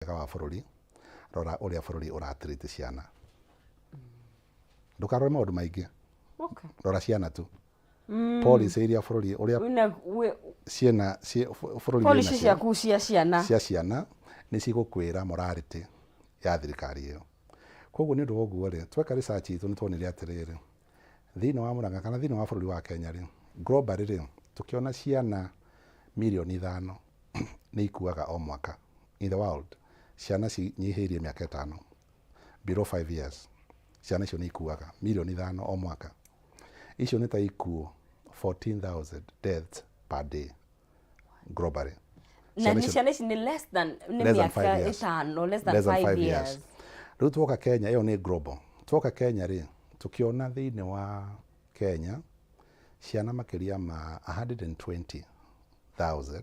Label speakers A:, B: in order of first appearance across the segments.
A: wa bururi rora uria bururi uratirite ciana ndukarore maundu maingi rora ciana tu policy iria bururi uria ciana bururi
B: policy ciaku cia ciana
A: ni cigukwira morality ya thirikari iyo koguo ni ndu woguo ri tweka research itu ni tuonire atiriri thini wa Murang'a kana thini wa bururi wa Kenya ri globally ri tukiona ciana milioni 5 ni ikuaga o mwaka in the world ciana cinyihirie miaka 5 below 5 years ciana icio ni ikuaga milioni 5 o mwaka icio ni ta ikuo 14,000 deaths per day globally
B: na ciana ici ni less than miaka 5 less than 5 years
A: riu tuoka Kenya iyo ni global tuoka Kenya ri tukiona thini wa Kenya ciana makiria ma 120,000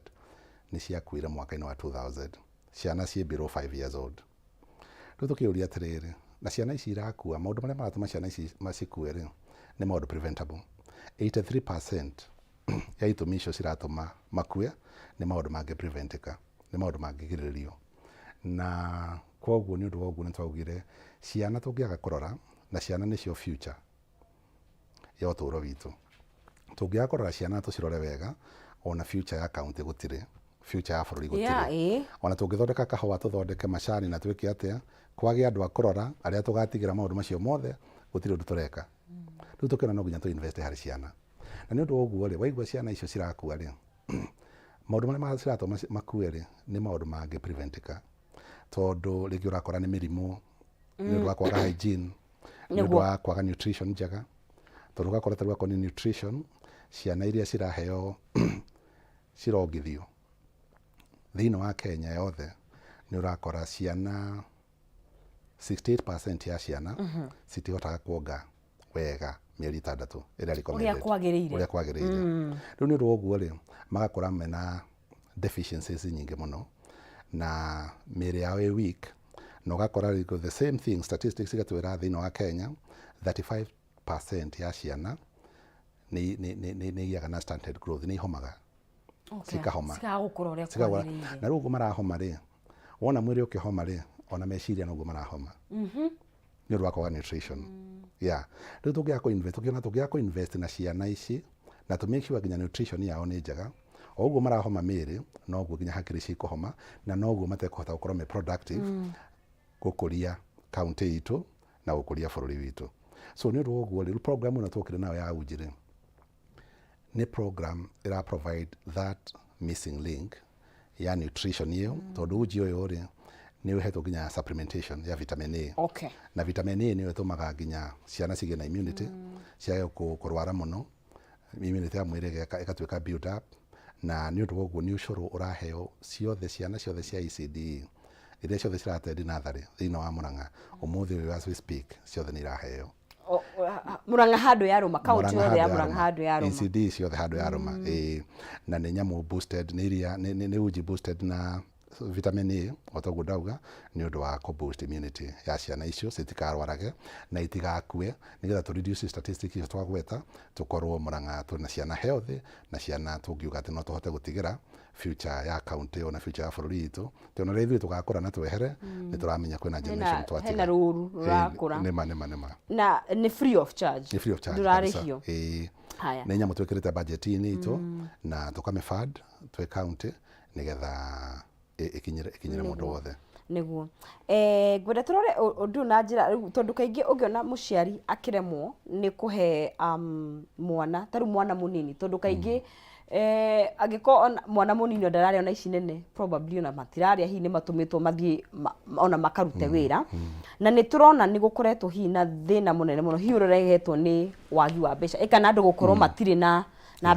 A: ni ciakuire mwaka-ini wa 2000 ciana cie below 5 years old riu tukiuria atiriri na ciana ici irakua maundu maria maratuma ciana ici macikue ri ni maundu preventable 83% ya itumi icio ciratuma makue ni maundu mangi preventika ni maundu mangigiririo na koguo ni undu woguo ni twaugire ciana tungiaga kurora na ciana nicio future ya uturo witu tungiaga kurora ciana tucirore wega ona future ya county gutire future ya bururi gutire ona tungithondeka kahua tuthondeke macani na twike atia kwage andu akurora aria tugatigira maundu macio mothe gutire undu tureka riu tukena no nginya tu invest hari ciana na ni undu woguo ri waigua ciana icio cirakua ri maundu maria ciratuma makue ri ni maundu mangi preventika tondu rigi urakora ni mirimu ni undu wa kwaga hygiene ni undu wa kwaga nutrition njega tondu gakora tarua koni nutrition ciana iria ciraheo cirongithio thini wa Kenya yothe ni urakora ciana 68% ya ciana citihotaga kuonga wega mieri 6 ira recommended uria kwagiriire riu ni undu woguo ri magakora mena deficiencies nyingi muno na mieri yao e weak no gakora riko the same thing statistics igatwira thini wa Kenya 35% ya ciana ni yaga na stunted growth ni homaga sikahoma
B: sikagukura uria kwagiriire
A: na rugo marahoma ri wona mwiri ukihoma ri ona meciria noguo marahoma ni undu wa kwaga nutrition riu tungia ko invest na ciana ici na to make sure ginya nutrition yao ni njega oguo marahoma miri noguo ginya hakiri cikuhoma na noguo matekuhota gukorwo me productive gukuria county itu na gukuria bururi witu so ni undu woguo riu program ino tukire nayo ya ujire ni program ira provide that missing link ya nutrition hiyo tondu uji uyu ri ni uhetwo ginya supplementation ya vitamin A na vitamin A ni utumaga ginya ciana cige na immunity cia kurwara muno immunity ya mwiri ikatuika build up na ni undu woguo ni ucuru uraheo ciothe ciana ciothe cia ECD iria ciothe ciratendi nathari thini wa Murang'a umuthi as we speak ciothe ni iraheo
B: Murang'a handu ya ruma county yothe ya Murang'a handu ya ruma
A: ECD ciothe handu ya ruma na ni nyamu boosted ni iria ni uji boosted na vitamin A otoguo ndauga ni undu wa ko boost immunity ya ciana icio citikarwarage na itigakue nigetha to reduce statistics icio twagweta tukorwo Murang'a tuna ciana healthy na ciana tungiuga ati no tuhote gutigira future ya county ona future ya bururi itu tuna rethi tugakura na twehere ni turamenya kwina generation twatiga
B: hena ruru rurakura
A: nema
B: na ni free of charge
A: durarihio haya na nyamu twekirite budget ini itu na tukame fund twe county nigetha ikinyire mundu wothe
B: niguo gwenda turore undu na njira tondu kaingi ungiona muciari akiremwo ni kuhe mwana taru mwana munini tondu kaingi agiko mwana munini ndarari ona ici nene probably ona matiraria hi ni matumitwo mathie ona makarute wira na ni turona ni gukoretwo hi na thina munene muno hi ureregetwo ni wagi wa mbeca ikana andu gukorwo matire na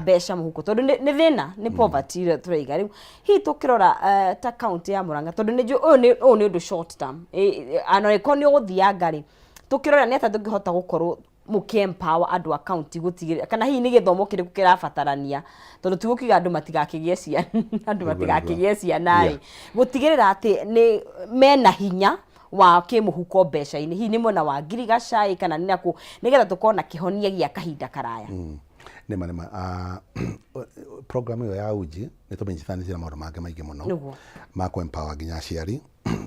B: mbeca muhuko tondu ni thina ni poverty turaiga riu hi tukirora ta county ya Murang'a tondu ni uyu ni undu short term ano ikoni uthianga ri tukirora ni ata tungihota gukorwo mukempower andu county gutigirira kana hi ni githomo kiriku kirabatarania tondu tugukiga andu matigakigie ciana andu matigakigie ciana ri gutigirira ati ni mena hinya wa kimuhuko mbeca-ini hi ni mona wa ngiriga cai kana ni naku nigetha tukona kihonia gia kahinda karaya
A: nima program yo ya Uthii ni tumenyithanithia na maundu mangĩ maingĩ mũno ma ku empower nginya aciari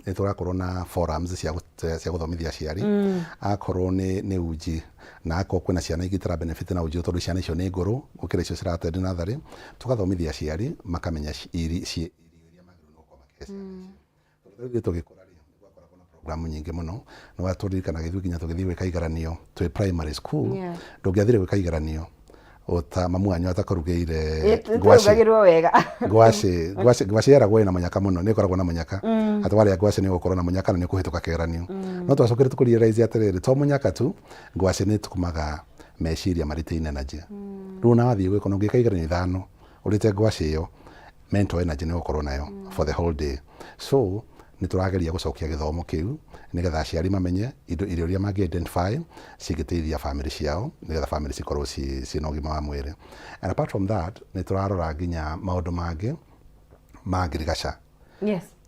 A: ni turakorwo na forums cia guthomithia aciari akorwo ni Uthii na akorwo kwina ciana igitira benefit na Uthii tondu ciana icio ni nguru gukira icio ciratendi natharĩ tugathomithia aciari makamenya iria magĩrĩirwo gũkorwo makĩcia tugikora program nyingĩ mũno no waturirikana gĩthuĩ nginya tũgĩthiĩ gwĩka igeranio twĩ primary school ndũngĩathire gwĩka igeranio ota mamu wanyu atakarugĩire ngwaci yaragwo ĩna mũnyaka mũno nĩ ĩkoragwo na mũnyaka atwarĩa ngwaci nĩ gũkorwo na mũnyaka na nĩ kũhĩtũka kĩgeranio no twacokire tũkũrealize atĩrĩrĩ to mũnyaka tu ngwaci nĩ tũkumaga meciria maritĩine energy rĩu na wathiĩ gwĩka ũngĩka igeranio 5 ũrĩte ngwaci ĩyo mental energy nĩ gũkorwo nayo for the whole day so ni turageria gucokia githomo kiu nigetha aciari mamenye irio iria mangi identify cigiteithia family ciao nigetha family cikorwo ci na ũgima wa mwĩrĩ and apart from that ni turarora nginya maundu mangi ma agriculture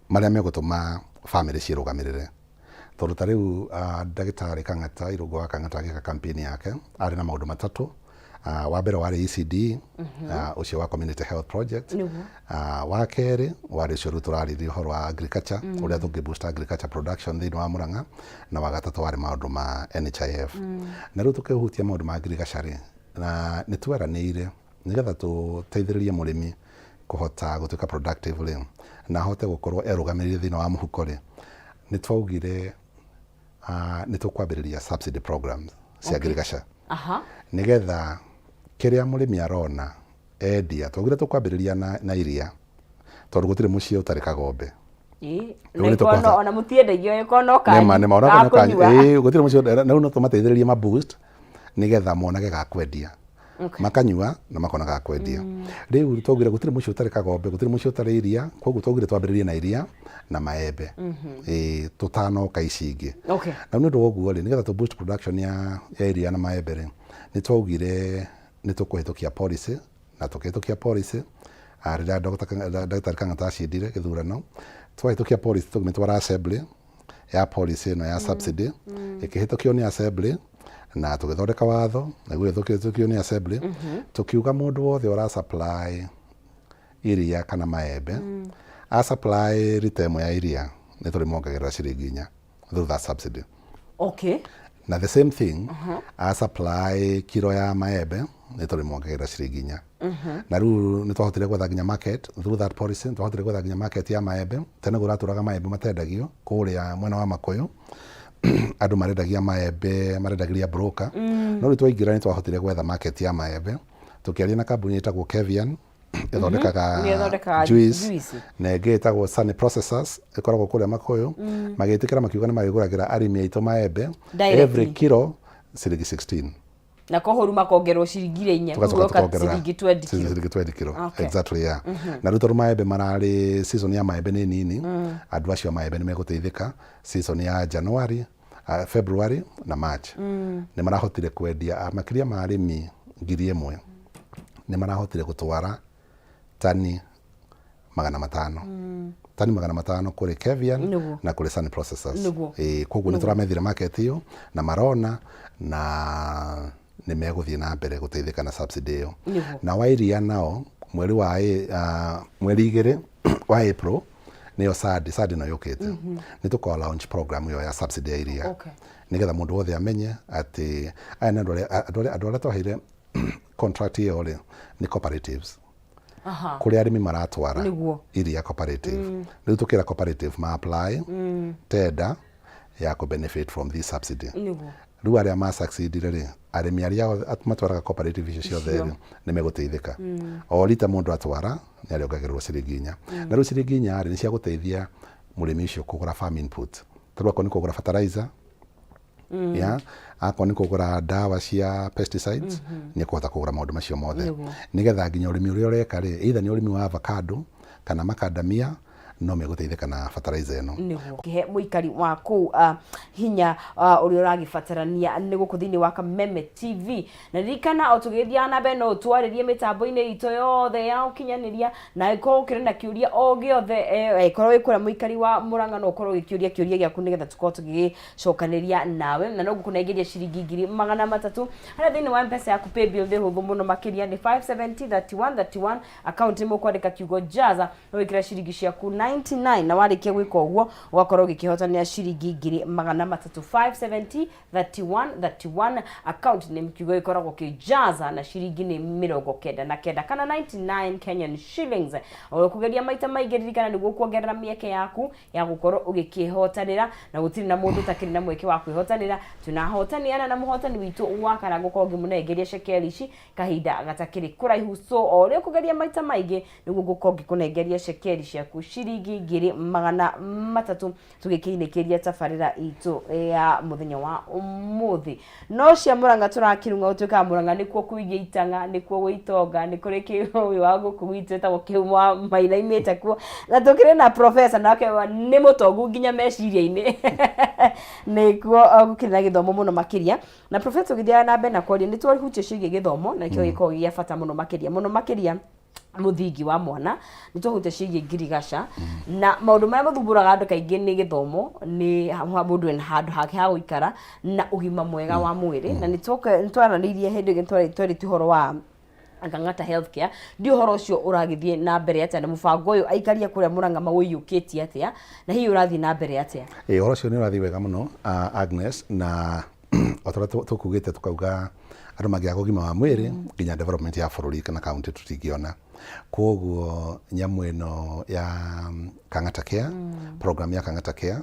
A: maria megutuma family cirugamirire tondu ta riu ndagĩtarĩ Kang'ata Irũngũ wa Kang'ata agĩka campaign yake ari na maundu matatu wa mbere wari ECD ucio wa community health project wa kerĩ wari ucio turarithia uhoro wa agriculture uria tungi boost agriculture production thĩinĩ wa Murang'A na wa gatatũ wari maundu ma NHIF na riu tukihutia maundu ma agriculture na nĩ tweranĩire nigetha tuteithĩrĩrie mũrĩmi kuhota gutuika productively na hote gukorwo erugamirire thĩinĩ wa mũhuko rĩ nĩ twaugire nĩ tukwambĩrĩria subsidy programs cia agriculture nigetha kiria mũrĩmi arona endia twagire tukwambĩrĩria na iria tondu gutire muciĩ utari kagombe
B: ona mutiendagia ĩkono kanyu
A: gutire muciĩ no tumateithĩrĩrie ma boost nigetha monage ga kwendia makanyua na makona ga kwendia riu twagire gutire muciĩ utari kagombe gutire muciĩ utari iria koguo twagire twambĩrĩrie na iria na maembe tutanoka ici ingĩ na nĩ ũndũ woguo rĩ nigetha tu boost production ya iria na maembe rĩ ni twaugire ni tukuhitukia policy na tukihitukia policy rĩrĩa ndagĩtarĩ Kang'ata acindire gĩthurano twahitukia policy tũgĩtwara assembly ya policy ĩno ya subsidy ĩkĩhĩtũkio nĩ assembly na tũgĩthondeka watho naguo ĩhĩtũkio nĩ assembly tukiuga mũndũ wothe ora supply iria kana maembe a supply ritemo ya iria nĩ tũrĩmongagĩrĩra ciringi 4 through that subsidy na the same thing a supply kilo ya maembe nĩ tũrĩmongagĩrĩra ciringi 4 na rĩu nĩ twahotire gwetha nginya market through that policy nĩ twahotire gwetha nginya market ya maembe tene gũratũraga maembe matendagio kũrĩa mwena wa Makũyũ andũ marendagia maembe marendagĩria broker no rĩu twaingĩra nĩ twahotire gwetha market ya maembe tũkĩaria na kambuni ĩtagwo Kevian ĩthondekaga juice na ĩngĩ ĩtagwo Sunny Processors ĩkoragwo kũrĩa Makũyũ magĩtĩkĩra makiuga nĩ marĩgũragĩra arĩmi aitũ maembe every kilo ciringi 16
B: na kohuru makongerwo ciringi 4 kugoka ciringi
A: 20 kilo exactly yeah na rĩu tondũ maembe mararĩ season ya maembe nĩ nini andũ acio maembe nĩ megũteithĩka season ya January February na March nĩ marahotire kwendia makĩria ma arĩmi 1,000 nĩ marahotire gũtwara tani 500 tani 500 kuri Kevian na kuri Sunny Processors koguo nĩ tũramethire market iyo na marona na nĩ megũthiĩ na mbere gũteithĩka na subsidy iyo na wa iria nao mweri 2 wa April nĩyo sad no yũkĩte nĩ tũkora launch program iyo ya subsidy ya iria nigetha mũndũ wothe amenye atĩ aya nĩ andũ arĩa twaheire contract iyo rĩ ni cooperatives kuri arĩmi maratwara iria cooperative rĩu tũkĩra cooperative ma apply tender ya ku benefit from this subsidy rĩu arĩa ma succeed rĩ arĩmi arĩa matwaraga cooperative icio ciothe nĩ megũteithĩka o rita mũndũ atwara nĩ arĩongagĩrĩrwo ciringi 4 na rĩu ciringi 4 nĩ cia gũteithia mũrĩmi ũcio kũgũra farm input tondũ akorwo nĩ kũgũra fertilizer akorwo nĩ kũgũra ndawa cia pesticides nĩ kũhota kũgũra maũndũ macio mothe nigetha nginya ũrĩmi ũrĩa ũreka rĩ either nĩ ũrĩmi wa avocado kana macadamia no megũteithĩka na fertilizer ĩno
B: nĩguo kihe muikari wa kuu hinya ũrĩa ũragibatarania nĩ gũkũ thĩinĩ wa Kameme TV na ririkana o tũgĩthiaga na mbere no twarĩrie mĩtambo-inĩ itũ yothe ya ũkinyanĩria na ĩkorwo ũkĩrĩ na kĩũria o gĩothe ĩkorwo ĩkũrĩa muikari wa Murang'a no ũkorwo ũgĩkĩũria kĩũria gĩaku nĩgetha tũkorwo tũgĩcokanĩria nawe na no ngũkũnengeria ciringi 300 harĩa thĩinĩ wa M-Pesa yaku paybill thĩ hũthũ mũno makĩria nĩ 5703131 account ĩmwe kwandĩka kiugo jaza no wĩkĩra ciringi ciaku 99 na warĩkia gwĩka ũguo ũgakorwo ũgĩkĩhotania ciringi 300 5703131 account name kiugo gĩkoragwo kĩjaza na ciringi nĩ 99 kana 99 Kenyan shillings ũkũgeria maita maingĩ ririkana nĩguo kuongerera mĩeke yaku ya gũkorwo ũgĩkĩhotanĩra na gũtirĩ na mũndũ takĩrĩ na mweke wa kwĩhotanĩra tunahotaniana na mũhotani witũ wa kana gũkorwo ngĩmũnengeria cekeri ici kahinda gatakĩrĩ kũraihu so o rĩo kũgeria maita maingĩ nĩguo gũkorwo ngĩkũnengeria cekeri ciaku ciringi 300 tũgĩkĩinĩkĩria tabarĩra itũ ya mũthenya wa ũmũthĩ no cia Murang'a tũrakĩrunga gũtuĩka Murang'a nĩkuo kuigia itanga nĩkuo gũitonga nĩ kũrĩ kĩũĩ wa gũkũ gwitũ etagwo kĩuma maina imĩte kuo na tũkĩrĩ na professor nake nĩ mũtongu nginya meciria-inĩ nĩkuo gũkĩrĩ na gĩthomo mũno makĩria na professor gĩthiaga na mbere na kwaria nĩ twahutia ciĩgiĩ gĩthomo na kĩo gĩkoragwo gĩa bata mũno makĩria mũthingi wa mwana nĩ twahutia ciĩgiĩ ngirigaca na maũndũ marĩa mathumbũraga andũ kaingĩ nĩ gĩthomo nĩ mũndũ ena handũ hake ha gũikara na ũgima mwega wa mwĩrĩ na nĩ twaranĩirie hĩndĩ ĩngĩ twarĩtie ũhoro wa Ngang'ata healthcare ndi ũhoro ũcio ũragĩthiĩ na mbere atĩa na mũbango ũyũ aikaria kũrĩa Murang'a maũiyũkĩtie atĩa na hihi ũrathiĩ na mbere atĩa
A: ũhoro ũcio nĩ ũrathiĩ wega mũno Agnes na otara tũkugĩte tukauga andũ magĩaga ũgima wa mwĩrĩ nginya development ya bũrũri kana kaunti tũtingĩona koguo nyamũ ĩno ya Ngang'ata Care program ya Ngang'ata Care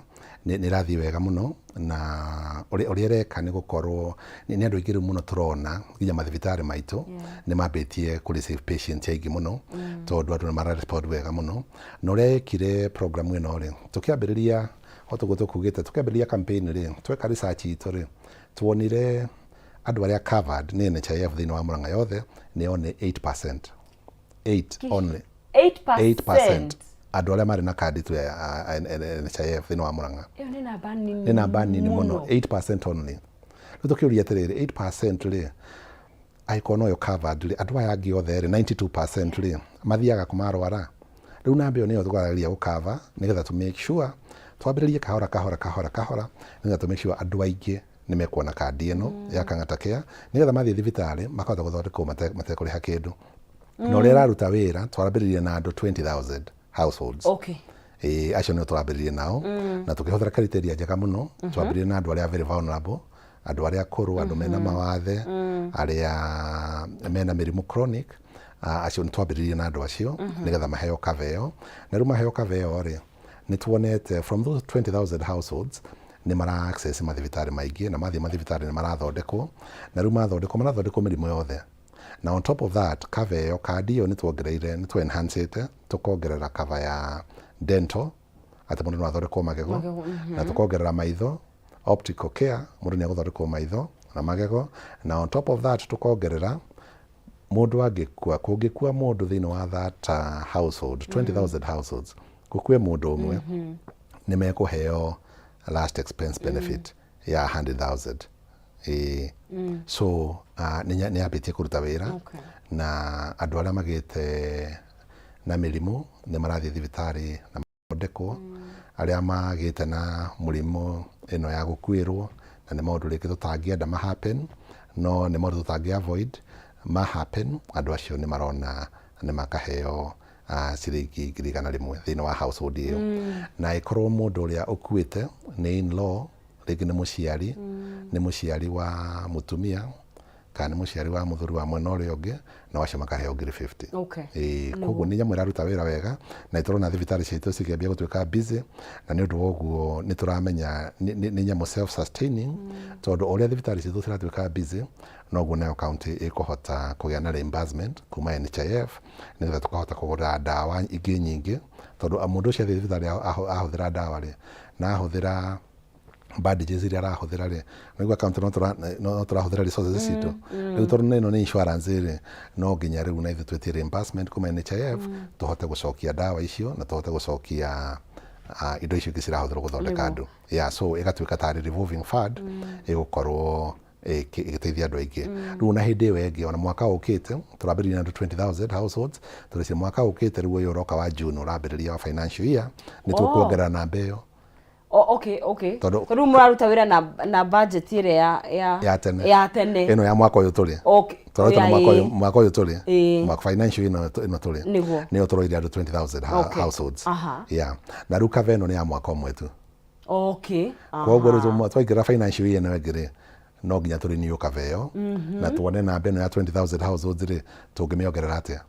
A: nĩ rathiĩ wega mũno na ũrĩa reka nĩ gũkorwo nĩ andũ aingĩ rĩu mũno tũrona nginya mathibitarĩ maitũ nĩ mambĩtie kũ receive patients aingĩ mũno tondũ andũ nĩ mararespond wega mũno na ũrĩa ekire program ĩno rĩ tũkĩambĩrĩria otũguo tũkugĩte tũkĩambĩrĩria campaign rĩ tweka research itũ rĩ tuonire andũ arĩa covered nĩ NHIF thĩinĩ wa Murang'a yothe nĩ only 8% 8% andũ arĩa marĩ na kandi tu ya NHIF thĩinĩ wa Murang'a nĩ namba nini mũno 8% only rĩu tũkĩũria atĩrĩrĩ 8% rĩ angĩkorwo noyo covered rĩ andũ aya angĩ othe rĩ 92% rĩ mathiaga kũmarwara rĩu namba ĩyo nĩyo tũkarageria gũkava nĩgetha to make sure twambĩrĩrie kahora nĩgetha to make sure andũ aingĩ nĩ mekuona kandi ĩno ya Ngang'ata Care nĩgetha mathiĩ thibitarĩ makahota gũthondekwo matekũrĩha kĩndũ na ũrĩa ĩraruta wĩra twambĩrĩrie na andũ 20,000 households acio nĩo twambĩrĩrie nao na tũkĩhũthĩra criteria njega mũno twambĩrĩrie na andũ arĩa very vulnerable andũ arĩa akũrũ andũ mena mawathe arĩa mena mĩrimũ chronic acio nĩ twambĩrĩrie na andũ acio nĩgetha maheo cover ĩyo na rĩu maheo cover ĩyo rĩ nĩ tuonete from those 20,000 households nĩ mara access mathibitarĩ maingĩ na mathiĩ mathibitarĩ nĩ marathondekwo na rĩu marathondekwo mĩrimũ yothe na on top of that cover ĩyo kandi ĩyo nĩ tuongereire nĩ twenhancete tukongerera cover ya dental atĩ mũndũ no athondekwo magego na tukongerera maitho optical care mũndũ nĩ agũthondekwo maitho na magego na on top of that tukongerera mũndũ angĩkua kũngĩkua mũndũ thĩinĩ wa that household 20,000 households gũkue mũndũ ũmwe nĩ mekũheo last expense benefit ya 100,000 so nĩ ambĩtie kũruta wĩra na andũ arĩa magĩte na mĩrimũ nĩ marathiĩ thibitarĩ na mathondekwo arĩa magĩte na mũrimũ ĩno ya gũkuĩrwo na nĩ maũndũ rĩngĩ tũtangĩenda mahappen no nĩ maũndũ tũtangĩ avoid mahappen andũ acio nĩ marona nĩ makaheo ciringi 100 thĩinĩ wa household ĩyo na ĩkorwo mũndũ ũrĩa ũkuĩte nĩ in-law rĩngĩ nĩ mũciari wa mũtumia kana nĩ mũciari wa mũthuri wa mwena ũrĩa ũngĩ na acio makaheo 50,000 koguo nĩ nyamũ ĩraruta wĩra wega na ĩtũrona thibitarĩ citũ cikĩambia gũtuĩka busy na nĩ ũndũ wa ũguo nĩ tũramenya nĩ nyamũ self sustaining tondũ ũrĩa thibitarĩ citũ ciratuĩka busy noguo nayo county ĩkũhota kũgĩa na reimbursement kuma NHIF nĩgetha tũkahota kũgũra ndawa ingĩ nyingĩ tondũ mũndũ ũcio thibitarĩ ahũthĩra ndawa rĩ na ahũthĩra bandages iria arahuthira ri nigua account no turahuthira resources citu riu tondu ino ni insurance ri no nginya riu na ithu twetire reimbursement kuma NHIF tuhote gucokia dawa icio na tuhote gucokia indo icio gisirahuthirwo guthondeka andu so igatuika tari revolving fund igukorwo igiteithia andu aingi riu na hindi iyo ingi ona mwaka ukite turambiriria na 20,000 households tureci mwaka ukite riu uyu uroka wa June urambiriria wa financial year ni tukuongerera namba iyo.
B: Okay. Tondu muraruta wira na budget ire ya tene.
A: Eno ya mwaka uyu tuli.
B: Okay.
A: Turaruta mwaka uyu tuli. Mwaka financial ino tuli. Ni turoire andu 20,000 households. Na riu kava eno ni ya mwaka umwe tu.
B: Okay.
A: Kwa uguo riu twaingira financial year ino ingiri no nginya turi new kava iyo na tuone namba eno ya 20,000 households ri tungimiongerera atia.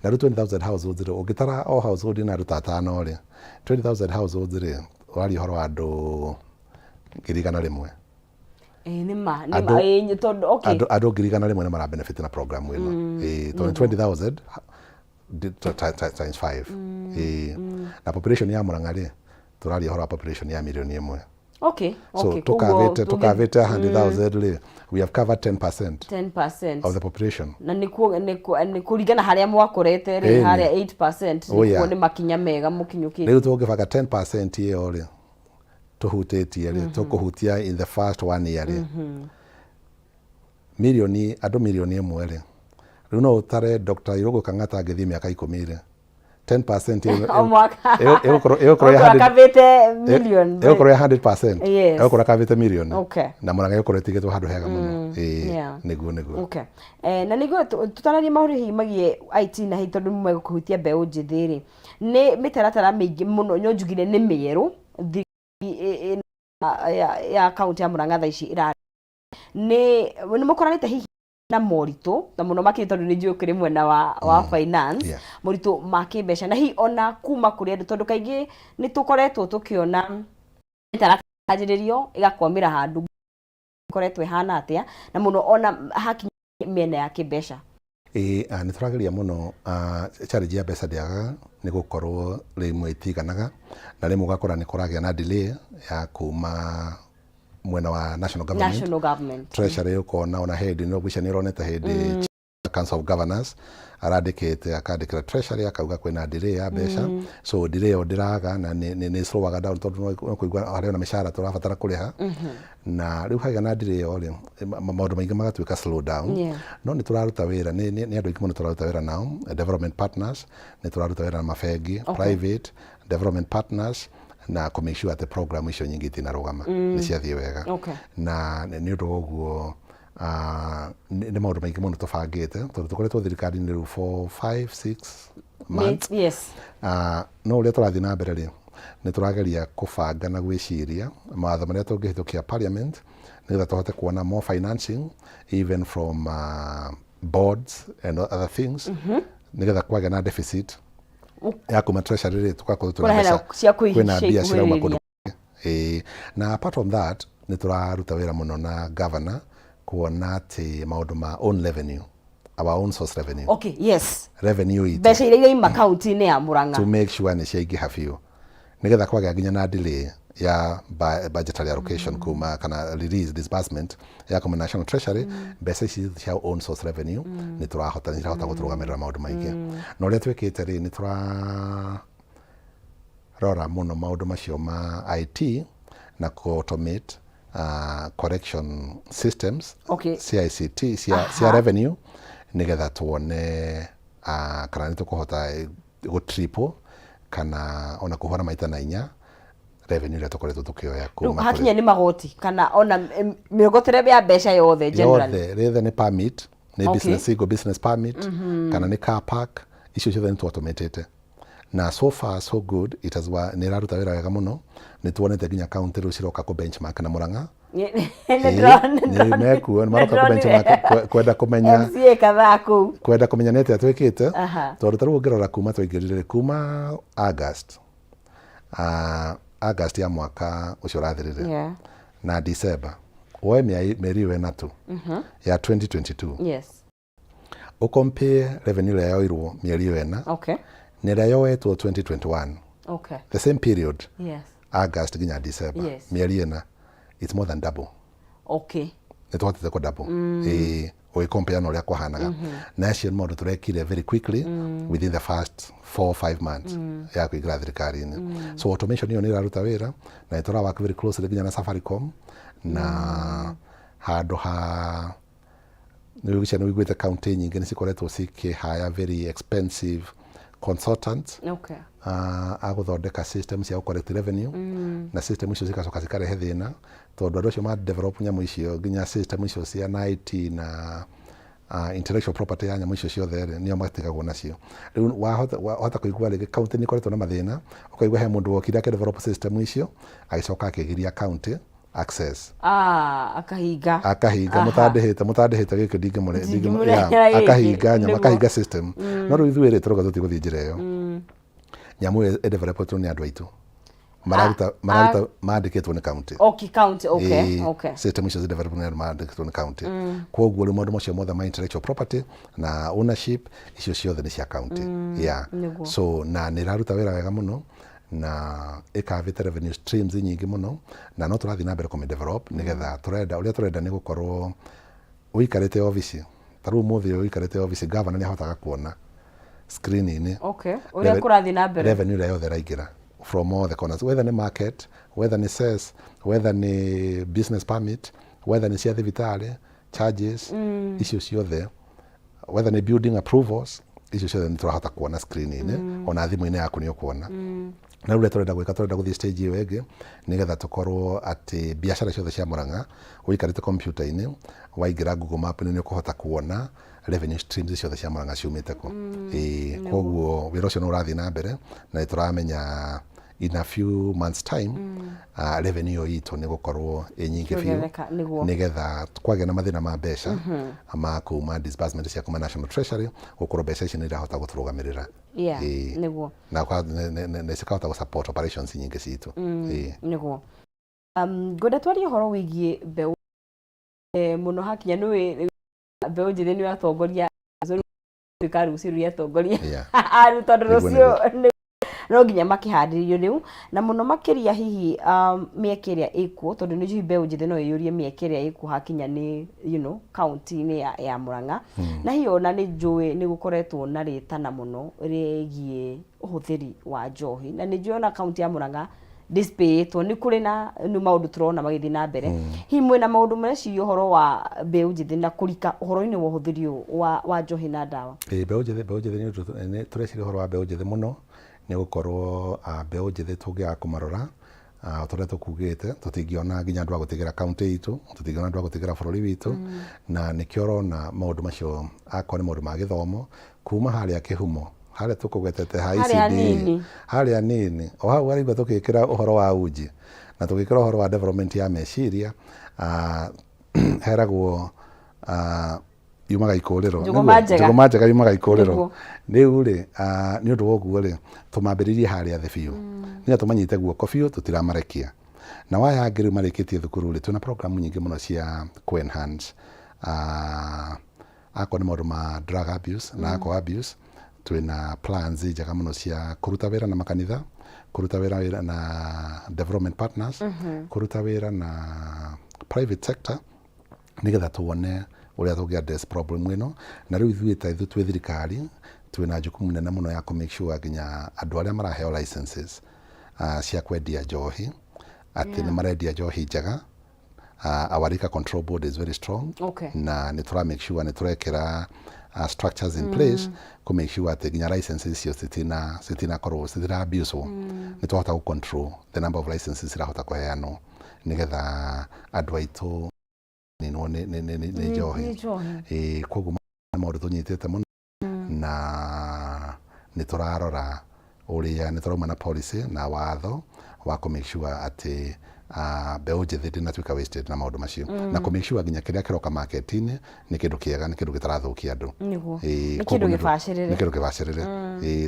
A: Na riu 20,000 households ri ungitara o household na ruta tano ri 20,000 households ri wali horo andu 100,000
B: nima tondu okay
A: andu 100,000 ni mara benefit na program ino tondu 20,000 times 5 na population ya Murang'A ri turali horo population ya milioni 1.
B: Okay.
A: So tukavete 100,000 ri we have covered 10% of the population.
B: Na ni kuringana haria mwakorete ri haria 8% ni makinya mega mukinyuki.
A: Riu tugibanga 10% iyo ri tuhutitie ri tukuhutia in the first 1 year ri milioni 1 ri riu no utare Dr. Irogo Kang'ata agithi miaka 10 ri 10%
B: eukoro
A: ya 100% eukoro kavite million na Murang'A eukoro tigetwo handu hega muno niguo
B: okay na niguo tutararie maurihi magie IT na hi tondu mwe gukuhutia mbeu njithi ri ni mitaratara mingi muno nyo njugire ni mieru ya account ya Murang'A tha ici ira ni mukoranite hihi na morito na muno makiri tondu ni njukire mwena wa finance morito makimbeca na hi ona kuma kuri andu tondu kaingi ni tukoretwo tukiona mitarataririo igakwamira handu koretwo ihana atia na muno ona haki miena ya kimbeca
A: ni turageria muno challenge ya mbeca ndiaga ni gukorwo rimwe itiganaga na rimwe gakora ni kuragia na delay ya kuma mwena wa national government treasury ukona ona head no gwica ni roneta head council of governors aradikite akandikira treasury akauga kwina delay ya mbeca so delay odiraga na ni slowaga down tondu no kuigwa hari na mishara turabatara kuriha na riu haiga na delay ori maundu maingi magatuika slow down no ni turaruta wira ni andu aingi muno turaruta wira nao development partners ni turaruta wira na mafegi private development partners na ku make sure at the program icio nyingi tinarugama ni ciathie wega na ni undu uguo ni maundu maingi muno tubangite tondu tukoretwo thirikari ni 4-5-6 months no uria turathie na mbere ri ni turageria kubanga na gwiciria mawatho maria tungihitukia parliament nigetha tuhote kuona more financing even from boards and other things nigetha kwage na deficit ya kuma treasury ri tukakorwo kwina mbia cirauma kundu na apart from that ni turaruta wira muno na governor kuona ati maundu ma own revenue our own source revenue revenue it
B: mbeca iria ima county ni ya Murang'A
A: to make sure ni ciaingiha biu nigetha kwage nginya na delay ya budgetary allocation kuma kana release disbursement ya kuma national treasury mbeca ici cia own source revenue ni turahota guturugamirira maundu maingi no ria twikite ri ni rora muno maundu macio ma IT na automate correction systems CICT cia revenue nigetha tuone kana ni tukuhota go triple kana ona kuhora maita na inya revenue ria tukoretwo tukioya kuma
B: hakinya ni magoti kana ona mirogotere ya mbeca yothe generally
A: yothe ni permit ni business single business permit kana ni car park icio ciothe ni automated na so far so good it has ni raruta wira wega muno ni tuonete nginya county ru ciroka ku benchmark na Murang'A ni mekuo ni maroka ku benchmark kwenda kumenya
B: MCA kadhaa ku
A: kwenda kumenya nete atwikite tondu taru ngirora kuma twaingirire kuma August ya mwaka ucio rathirire na December oe meri we natu ya 2022 ucompare revenue ya yoirwo mieri wena ni ria yoetwo 2021 the same period August ginya December mieri ena it's more than double.
B: Okay.
A: Nä tåhotete kå double å compare na å rä a kwahanaga na acio nä maå ndå tå rekire very quickly within the first 4 or 5 months ya kå ingä ra thirikari-inä. So automation ĩyo nä ä raruta wä ra na nä tå rawaka very closely nginya na Safaricom na handå ha nä wä guä te county nyingä nä cikoretwo cikä haya very expensive consultants
B: Okay.
A: a gå thondeka system cia collect revenue na system icio cigacoka cikarehe thina tondu andu acio ma develop nyamu icio nginya system icio cia IT na intellectual property ya nyamu icio ciothe nio matigagwo nacio. Riu wahota kuigua rigi county ni koretwo na mathina ukaigua he mundu wokire ake develop system icio agicoka akigiria county access akahinga mutandihite giki ndingi akahinga nyama akahinga system no riu ithuĩ turoga tutiguthii njira iyo nyamu developetwo ni andu aitu mararuta mandikitwo ni county.
B: Okay.
A: System icio development ni mandikitwo ni county. Koguo riu maundu macio mothe ma intellectual property na ownership icio ciothe ni cia county. So na ni raruta wira wega muno na ikavite revenue streams nyingi muno na no turathi na mbere ku develop nigetha turenda ni gukorwo uikarite office taru muthi uikarite office governor ni ahotaga kuona screen-inĩ
B: uria kurathi na mbere
A: revenue ĩrĩa yothe ĩraingĩra from all the corners, whether ni market, whether ni cess, whether ni business permit, whether ni cia thibitari charges icio ciothe, whether ni building approvals icio ciothe ni turahota kuona screen-inĩ ona thimũ-inĩ yaku nĩ ũkuona. Na rĩu turenda gũthiĩ stage ĩyo ĩngĩ nigetha tukorwo atĩ biacara ciothe cia Murang'a ũikarĩte computer-inĩ waingĩra Google Map-inĩ nĩ ũkũhota kuona revenue streams ciothe cia Murang'a ciumĩte kũ. Koguo wĩra ũcio nĩ ũrathiĩ na mbere na nĩ tũramenya in a few months time revenue itũ nĩ gũkorwo nyingĩ biũ nigetha kwagĩa na mathĩna ma mbeca ma kuma disbursement cia kuma National Treasury gũkorwo mbeca ici nĩ irahota gũtũrũgamĩrĩra
B: nĩguo
A: na nĩ cikahota gũsupport operations nyingĩ citũ
B: nĩguo. Ngwenda twarie ũhoro wĩgiĩ mbeũ mũno hakinya nĩ mbeũ njĩthĩ nĩ atongoria tuĩka rũciũ rũrĩa atongoria tondũ rũciũ no nginya makihandĩrĩrio rĩu na mũno makĩria hihi mĩeke ĩrĩa ĩkuo tondũ nĩ njui mbeũ njĩthĩ no ĩyũrie mĩeke ĩrĩa ĩkuo hakinya nĩ kaunti-inĩ ya Murang'a na hihi ona nĩ njũĩ nĩ gũkoretwo na rĩtana mũno rĩgiĩ ũhũthĩri wa njohi na nĩ njũĩ ona kaunti ya Murang'a dispatwo nĩ kũrĩ na maũndũ tũrona magĩthiĩ na mbere hihi mwĩna maũndũ mareciria ũhoro wa mbeũ njĩthĩ na kũrika ũhoro-inĩ wa ũhũthĩri wa njohi na ndawa.
A: Mbeũ njĩthĩ nĩ tũreciria ũhoro wa mbeũ njĩthĩ mũno nĩ gũkorwo mbeũ njĩthĩ tũngĩaga kũmarora tũrĩa tũkugĩte tũtingĩona nginya andũ a gũtigĩra kaunti itũ tũtingĩona andũ a gũtigĩra bũrũri witũ na nĩkĩo ũrona maũndũ macio akorwo nĩ maũndũ ma gĩthomo kuma harĩa kĩhumo harĩa tũkũgwetete ha ICD harĩa nini o hau arĩgua tũgĩkĩra ũhoro wa uji na tũgĩkĩra ũhoro wa development ya meciria heragwo yumaga ikurĩro njũgũma njega yumaga ikurĩro rĩu rĩ nĩ ũndũ wa ũguo rĩ tũmambĩrĩrie harĩa thĩ biũ nĩgetha tũmanyite guoko biũ tũtiramarekia na waya angĩ rĩu marĩkĩtie thukuru rĩ twĩna program nyingĩ mũno cia ku enhance akorwo nĩ maũndũ ma drug abuse na alcohol abuse twĩna plans njega mũno cia kũruta wĩra na makanitha kũruta wĩra na development partners kũruta wĩra na private sector nigetha tuone uria tũngĩ address problem ĩno na rĩu ithuĩ twĩ thirikari twĩna jukumu nene mũno ya make sure nginya andũ arĩa maraheo licenses cia kwendia njohi atĩ nĩ marendia njohi njega. Our liquor control board is very strong na nĩ tũra make sure nĩ tũrekĩra structures in place ku make sure atĩ nginya licenses icio citina abuse nĩ tũhota gũ control the number of licenses irahota kũheanwo nigetha andũ aitũ nĩ njohi koguo maũndũ tũnyitĩte mũno na nĩ tũrarora ũrĩa nĩ tũrauma na policy na watho wa ku make sure atĩ mbeũ njĩthĩ ndĩnatuĩka wasted na maũndũ macio na ku make sure nginya kĩrĩa kĩroka market-inĩ nĩ kĩndũ kĩega nĩ kĩndũ gĩtarathũkia andũ
B: nĩ kĩndũ
A: gĩbacĩrĩre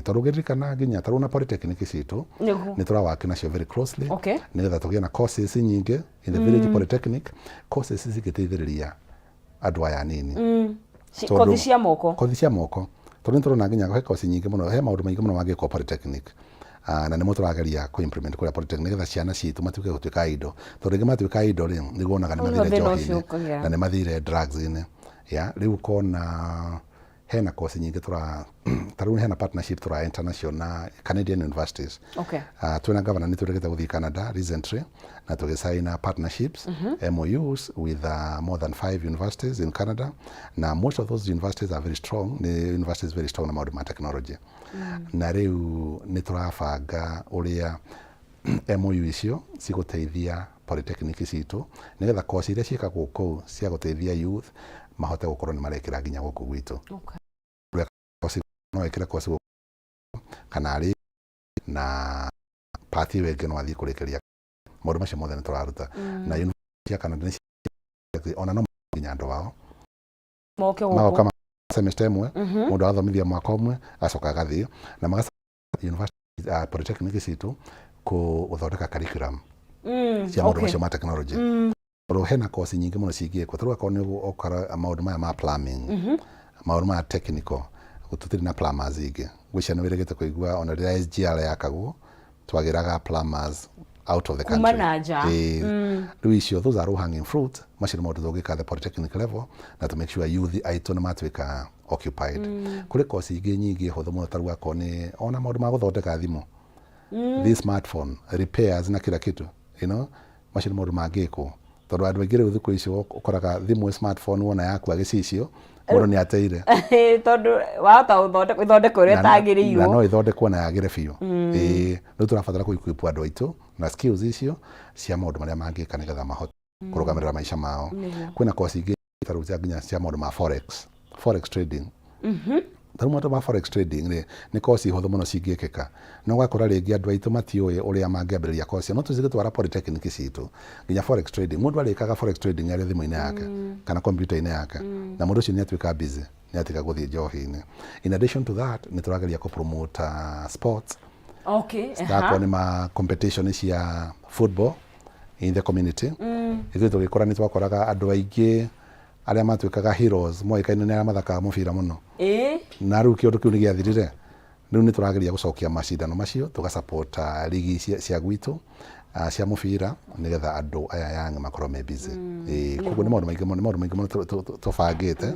A: tondũ ũngĩririkana nginya tarũ na polytechnic citũ nĩ tũrawaki nacio very closely nĩgetha tũgĩe na courses nyingĩ in the village polytechnic courses cigĩteithĩrĩria andũ aya nini
B: kothi cia moko
A: tondũ nĩ tũrona nginya he course nyingĩ mũno he maũndũ maingĩ mũno mangĩkwo polytechnic na nimo turageria ku implement kuri polytechnic nigetha ciana citu matuke gutuika indo to ringi matuika indo ri niguo onaga ni mathire njohi na ni mathire drugs ini ya riu kona hena course nyingi taru hena partnership tura international Canadian universities.
B: Okay.
A: Twina governor nituregete guthii Canada recently na tugisign partnerships MOUs with more than 5 universities in Canada, na most of those universities are very strong, the universities very strong na maundu ma technology. Na riu niturabanga uria MOU icio ciguteithia polytechnic citu nigetha course iria ciikagwo kuu cia guteithia youth mahote gukorwo ni marekira nginya guku gwitu.
B: Okay.
A: No ekira course kana ari na party wege no athii kurekeria maundu macio mothe nituraruta na university ya Canada ona no nginya andu wao
B: moke guku
A: kama semester imwe mundu athomithia mwaka umwe acoka gathii na magasa university polytechnic citu ku uthondeka curriculum cia maundu macio ma technology. Oro hena course nyingi muno cigiekwo turuga ko ni okara maundu maya ma plumbing maundu ma technical gututiri na plumbers ingi gwicia no wiregete kuigua ona rira SGR yakagwo twagiraga plumbers out of the country
B: kumanaja
A: riu icio those are hanging fruit macio maundu thugika the polytechnic level na to make sure youth aitu ni matwika occupied. Kuri course ingi nyingi huthu muno taruga ko ni ona maundu ma guthondeka thimu this smartphone repairs na kila kitu macio maundu mangiko tondu andu aingĩ rĩu thikũ icio ũkoraga thimũ smartphone wona yaku agĩcicio mũndũ nĩ ateire
B: tondu wahota ithondeka ũrĩa ĩtagĩrĩirwo
A: na no ithondekwo na yagĩre biũ. Rĩu tũrabatara kũ-equip andũ aitũ na skills icio cia maũndũ marĩa mangĩka nĩgetha mahote kũrũgamĩrĩra maica mao. Kwĩna course ingĩ tarũcia nginya cia maũndũ ma forex trading. Taru maũndũ ma forex trading nĩ course hũthũ mũno cingĩkĩka no gakora rĩngĩ andũ aitũ matiũĩ ũrĩa mangĩambĩrĩria course no tũcige twara polytechnic citũ nginya forex trading mũndũ arĩkaga forex trading arĩ thimũ-inĩ yake kana computer-inĩ yake na mũndũ ũcio nĩ atuĩka busy nĩ atiga gũthiĩ njohi-inĩ. In addition to that nĩ tũrageria kũ promote sports.
B: Okay.
A: Stakorwo nĩ ma competition cia football in the community. Ithuĩ tũgĩkora nĩ twakoraga andũ aingĩ aria matuikaga heroes moikaine ni aria mathakaga mubira muno na riu kiundu kiu ni giathirire riu ni turageria gucokia macindano macio tuga support ligi cia gwitu cia mubira nigetha andu aya yang makorwo me busy koguo ni maundu maingi muno tubangite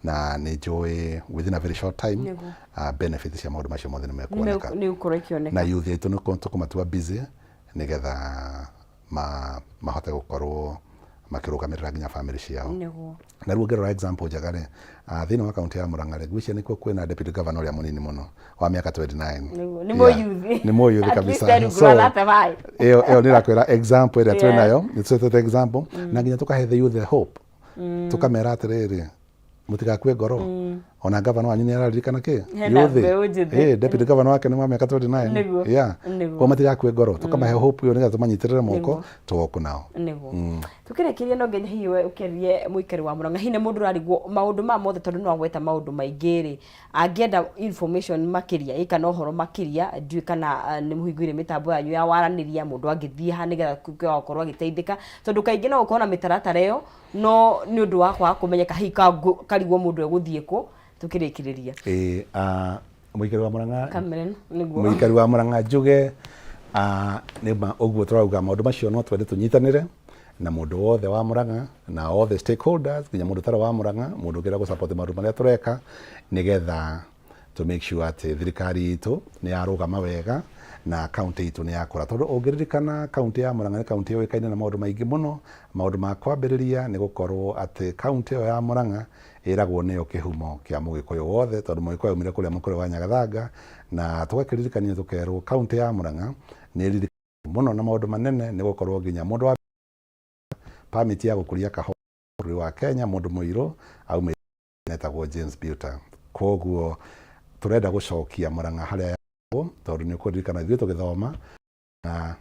A: na ni njui within a very short time benefits cia maundu macio mothe ni mekuoneka
B: ni ukorwo ikioneka
A: na youth itu ni tukumatua busy nigetha mahote gukorwo makirugamirira nginya family ciao. Na riu ngerora example njagare thiini wa kaunti ya Murang'A gwicia nikuo kwina deputy governor uria munini muno wa miaka 29 ni mo youth kabisa so iyo nirakwira example iria twinayo ni twetete example na nginya tukahe the youth the hope tukamera atiriri mutigakue ngoro ona governor wanyu ni araririkana ki youth deputy governor wake ni wa miaka 29 kwa matigakue ngoro tukamahe hope iyo nigetha tumanyitirire moko tugoku nao
B: tukirekeria no nginya hiwe ukerie muikari wa Murang'A hine mundu arigwo maundu ma mothe tondu no gweta maundu maingiri angienda information makiria ikana uhoro makiria ndui kana ni muhingwire mitambo yanyu ya waraniria mundu angithie ha nigetha gukorwo agiteithika tondu kaingi no ukona mitaratara iyo no ni undu wakwa kumenyeka hika karigwo mundu eguthie ku tukirekereria
A: muikari wa Murang'A
B: Cameron niguo
A: muikari wa Murang'A njuge ni oguo turauga maundu macio no twende tunyitanire na mundu wothe wa Murang'A na all the stakeholders nginya mundu tara wa Murang'A mundu ngira gu support maundu maria tureka nigetha to make sure ati thirikari itu ni yarugama wega na county itu ni yakora tondu ungiririkana county ya Murang'A ni county yoikaine na maundu maingi muno maundu ma kwambiriria ni gukorwo ati county ya Murang'A iragwo niyo kihumo kia mugikuyu wothe tondu mugikuyu umire kuria mukuru wa Nyagathanga na tugakiririkania tukerwo county ya Murang'A ni ririkana muno na maundu manene ni gukorwo nginya mundu wa permit ya gukuria kahora wa Kenya mundu muiru au metagwo James Buta koguo turenda gucokia Murang'A haria tondu ni kuririkana ithuĩ tugithoma na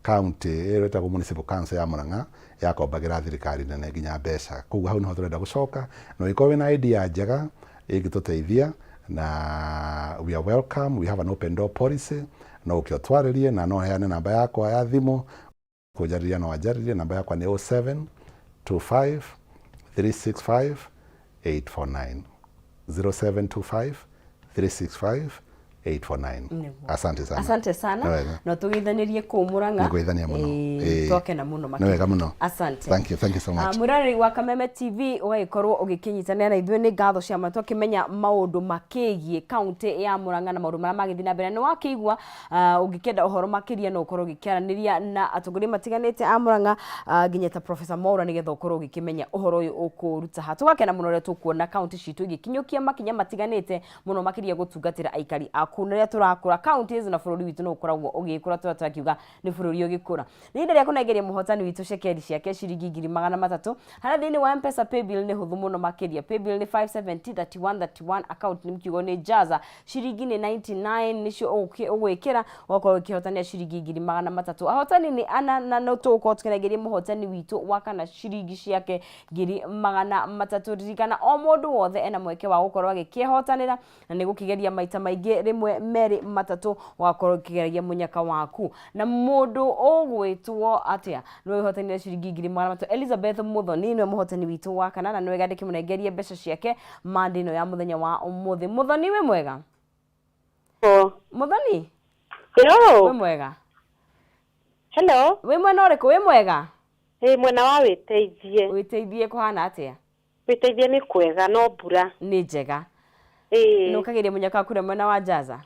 A: county etagwo municipal council ya Murang'A yakombagira thirikari nene nginya mbeca koguo hau niho turenda gucoka no ikorwo wina idea njega ingituteithia na we are welcome we have an open door policy no ukiotwaririe na no heane namba yakwa ya thimu kujariria no ajaririe namba yakwa ni 0725 365 849 0725 365 849. Asante sana.
B: Asante sana. No tugithanirie ku Murang'A.
A: Niguithania muno.
B: Toke na muno
A: makiri. Wega muno.
B: Asante.
A: Thank you so much.
B: Murari wa Kameme TV ugagikorwo ugikinyitania na ithuĩ nĩ ngatho cia matũ akimenya maundu makigie county ya Murang'A na maundu marĩa magithina mbere no wakigwa ungikenda uhoro makiria no ukorwo gikiaraniria na atongoria matiganite a Murang'A nginya ta Professor Maura nigetha ukorwo gikimenya uhoro uyu ukuruta ha tugakena muno rĩa tukuona county citu igikinyukia makinya matiganite muno makiria gutungatira aikari aku na rĩa turakura counties na bururi witu no ukoragwo ugikura twakiuga ni bururi ugikura ni hinde rĩa kunegeria muhotani witu shekeri ciake ciringi 300 hana thini wa M-Pesa paybill ni huthu muno makiria paybill ni 5703131 account ni mkiugo ni jaza ciringi ni 99 nicio ugwikira wakorwo ukihotania ciringi 300 ahotani ni ana na no tuko tukinegeria muhotani witu wakana ciringi ciake 300 ririkana o mundu wothe ena mweke wa gukorwo agikihotanira na ni gukigeria maita maingi rimwe meri matatu wakorwo ukigeria munyaka waku na mundu ugwitwo atia no ihotanira ciringi 300 Elizabeth Muthoni ni muhotani witu wa kana na no egandike munegerie mbeca ciake mandino ya muthenya wa umuthi Muthoni we mwega Muthoni
C: hello
B: we mwega
C: hello
B: we mwena uriku we mwega
C: mwena wa witeithie
B: kuhana atia
C: witeithie ni kwega no mbura
B: ni njega no kageria munyaka kure mwena wa jaza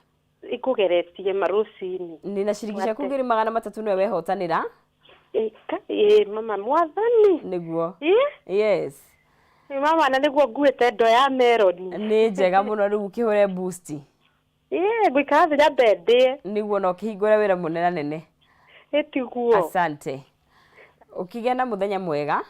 C: ikugeretie marucini
B: ni na ciringi ciaku 300 niwe wehotanira
C: mama mwathani
B: niguo yes
C: mama na niguo nguite ndo ya meloni
B: ni njega muno riu kihure boost
C: gwikara thira bende
B: niguo no kihingure wira munene nene
C: etiguo
B: asante ukigena muthenya mwega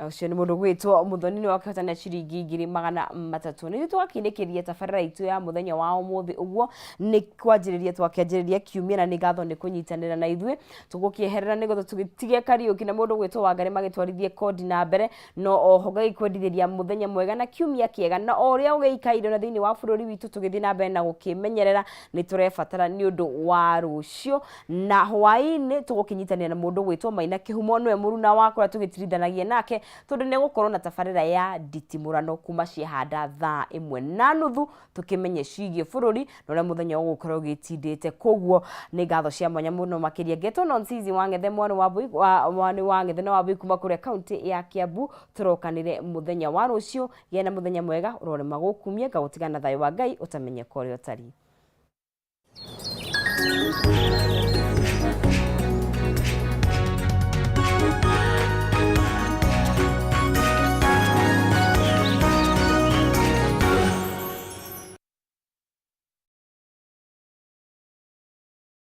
B: ucio ni mundu gwitwo Muthoni ni wakihotania ciringi 300 ni twakinekeria tabarira itu ya muthenya wa umuthi uguo ni kwanjiriria twakianjiriria kiumia na ni gatho ni kunyitanira na ithuĩ tugukieherera nigetha tugitigie Kariuki na mundu gwitwo Wangari magitwarithie kodi na mbere no oho gagikwendithĩria muthenya mwega na kiumia kiega na oria ugeikaire na thiini wa bururi witu tugithii na mbere na gukimenyerera ni turebatara ni undu wa rucio na hwaini tugukinyitanira na mundu gwitwo Maina Kihumo niwe muruna wakwa tugitiridanagia nake tondu ne gukorwo na tabarira ya nditimurano kuma ciehanda thaa 1:30 tukimenye cigie bururi no muthenya ugukorwo gitindite koguo ni gatho cia mwanya muno makiria geto nonsizi wangethe mwana wa bui wani wangethe na wa bui kuma kure county ya Kiambu turokanire muthenya wa rucio yena muthenya mwega urore magukumie gagutigana thayo wa Ngai utamenye kore utari